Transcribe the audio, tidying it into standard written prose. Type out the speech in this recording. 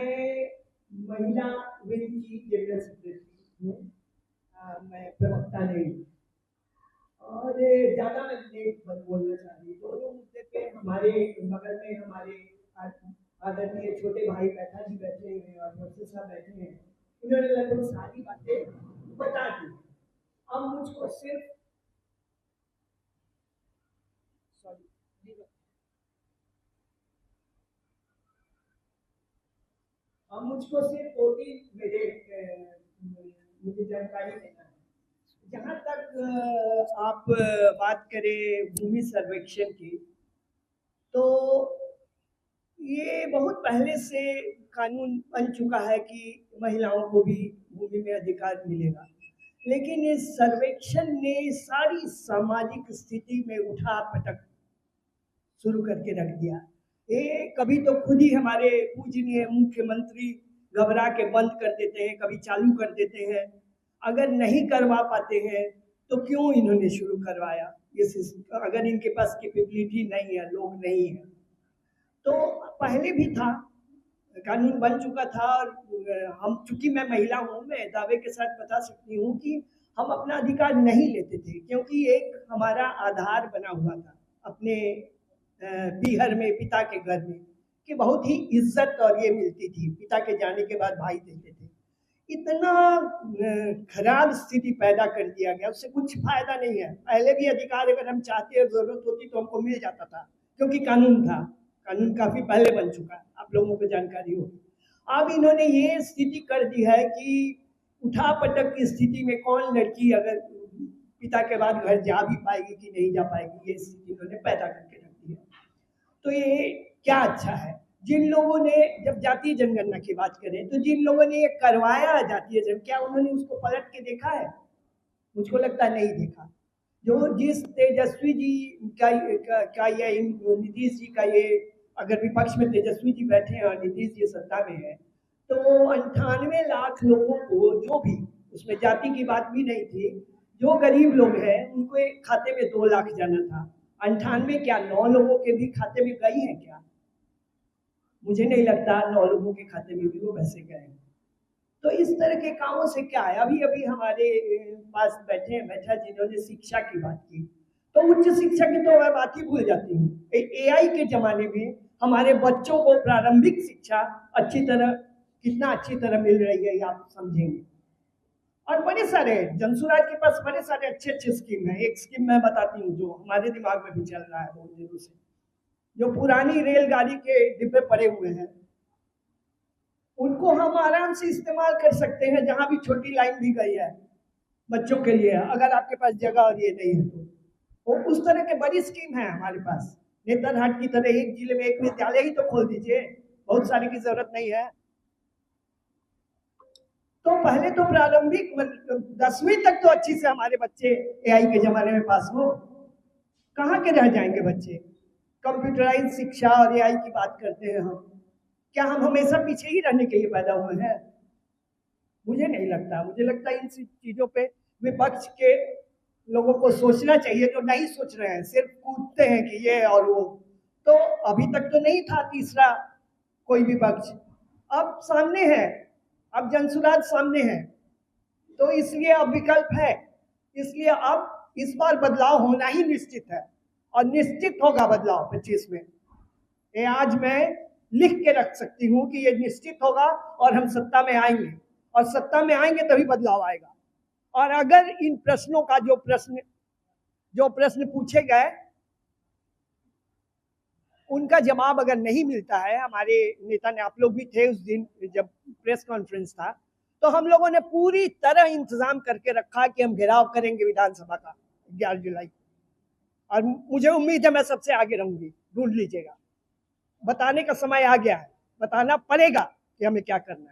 मैं महिला विंग की जनरल सेक्रेटरी हूँ। मैं प्रवक्ता नहीं और ज़्यादा मैं नहीं बोलना चाह रही। दोनों मुद्दे पे हमारे बगल में हमारे आदरणीय छोटे भाई बैठा जी बैठे हैं और प्रोफेसर साहब बैठे हैं। इन्होंने लगभग सारी बातें बता दी। अब मुझको सिर्फ मुझको सिर्फ दो तीन मुझे जानकारी देना है। जहाँ तक आप बात करें भूमि सर्वेक्षण की, तो ये बहुत पहले से कानून बन चुका है कि महिलाओं को भी भूमि में अधिकार मिलेगा, लेकिन इस सर्वेक्षण ने सारी सामाजिक स्थिति में उठा पटक शुरू करके रख दिया। ये कभी तो खुद ही हमारे पूजनीय मुख्यमंत्री घबरा के बंद कर देते हैं, कभी चालू कर देते हैं। अगर नहीं करवा पाते हैं तो क्यों इन्होंने शुरू करवाया? अगर इनके पास कैपेबिलिटी नहीं है, लोग नहीं है, तो पहले भी था, कानून बन चुका था। और हम, चूंकि मैं महिला हूँ, मैं दावे के साथ बता सकती हूँ कि हम अपना अधिकार नहीं लेते थे, क्योंकि एक हमारा आधार बना हुआ था अपने पीहर में, पिता के घर में, कि बहुत ही इज्जत और ये मिलती थी। पिता के जाने के बाद भाई देते थे। इतना खराब स्थिति पैदा कर दिया गया, उससे कुछ फायदा नहीं है। पहले भी अधिकार अगर हम चाहते और जरूरत होती तो हमको मिल जाता था, क्योंकि कानून था। कानून काफी पहले बन चुका है, आप लोगों को जानकारी होगी। अब इन्होंने ये स्थिति कर दी है कि उठा पटक की स्थिति में कौन लड़की अगर पिता के बाद घर जा भी पाएगी कि नहीं जा पाएगी, ये स्थिति इन्होंने पैदा करके रख दी है। तो ये क्या अच्छा है? जिन लोगों ने, जब जातीय जनगणना की बात करें, तो जिन लोगों ने ये करवाया जातीय जन, क्या उन्होंने उसको पलट के देखा है? मुझको लगता नहीं देखा। जो जिस तेजस्वी जी का या नीतीश जी का ये, अगर विपक्ष में तेजस्वी जी बैठे हैं और नीतीश जी सत्ता में है, तो 98 लाख लोगों को, जो भी उसमें जाति की बात भी नहीं थी, जो गरीब लोग हैं उनको एक खाते में 2 लाख जाना था। 98 क्या 9 लोगों के भी खाते में गई है क्या? मुझे नहीं लगता 9 लोगों के खाते में भी वो पैसे गए। तो इस तरह के कामों से क्या है? अभी अभी हमारे पास बैठा जिन्होंने शिक्षा की बात की, तो उच्च शिक्षा की तो मैं बात ही भूल जाती हूँ। AI के जमाने में हमारे बच्चों को प्रारंभिक शिक्षा कितना अच्छी तरह मिल रही है, आप समझेंगे। और बड़े सारे जनसुराज के पास बड़े सारे अच्छे स्कीम है। एक स्कीम मैं बताती हूँ जो हमारे दिमाग में भी चल रहा है बहुत दिनों से। जो पुरानी रेलगाड़ी के डिब्बे पड़े हुए हैं, उनको हम आराम से इस्तेमाल कर सकते हैं, जहां भी छोटी लाइन दी गई है बच्चों के लिए, अगर आपके पास जगह और ये नहीं है तो उस तरह के बड़ी स्कीम है हमारे पास। नेतरहाट की तरह एक जिले में एक विद्यालय ही तो खोल दीजिए, बहुत सारे की जरूरत नहीं है। तो पहले तो प्रारंभिक 10वीं तक तो अच्छी से हमारे बच्चे AI के जमाने में पास हो। कहाँ के रह जाएंगे बच्चे? कंप्यूटराइज शिक्षा और AI की बात करते हैं हम। क्या हम हमेशा पीछे ही रहने के लिए पैदा हुए हैं? मुझे नहीं लगता। मुझे लगता है इन चीजों पे विपक्ष के लोगों को सोचना चाहिए, जो नहीं सोच रहे हैं, सिर्फ कूदते हैं कि ये और वो। तो अभी तक तो नहीं था तीसरा कोई विपक्ष, अब सामने है, अब जनसुराज सामने है, तो इसलिए अब विकल्प है। इसलिए अब इस बार बदलाव होना ही निश्चित है, और निश्चित होगा बदलाव 25 में। ये आज मैं लिख के रख सकती हूँ कि ये निश्चित होगा, और हम सत्ता में आएंगे, और सत्ता में आएंगे तभी बदलाव आएगा। और अगर इन प्रश्नों का जो प्रश्न पूछे गए, उनका जवाब अगर नहीं मिलता है, हमारे नेता ने, आप लोग भी थे उस दिन जब प्रेस कॉन्फ्रेंस था, तो हम लोगों ने पूरी तरह इंतजाम करके रखा कि हम घेराव करेंगे विधानसभा का 11 जुलाई, और मुझे उम्मीद है मैं सबसे आगे रहूंगी। ढूंढ लीजिएगा, बताने का समय आ गया है, बताना पड़ेगा कि हमें क्या करना है।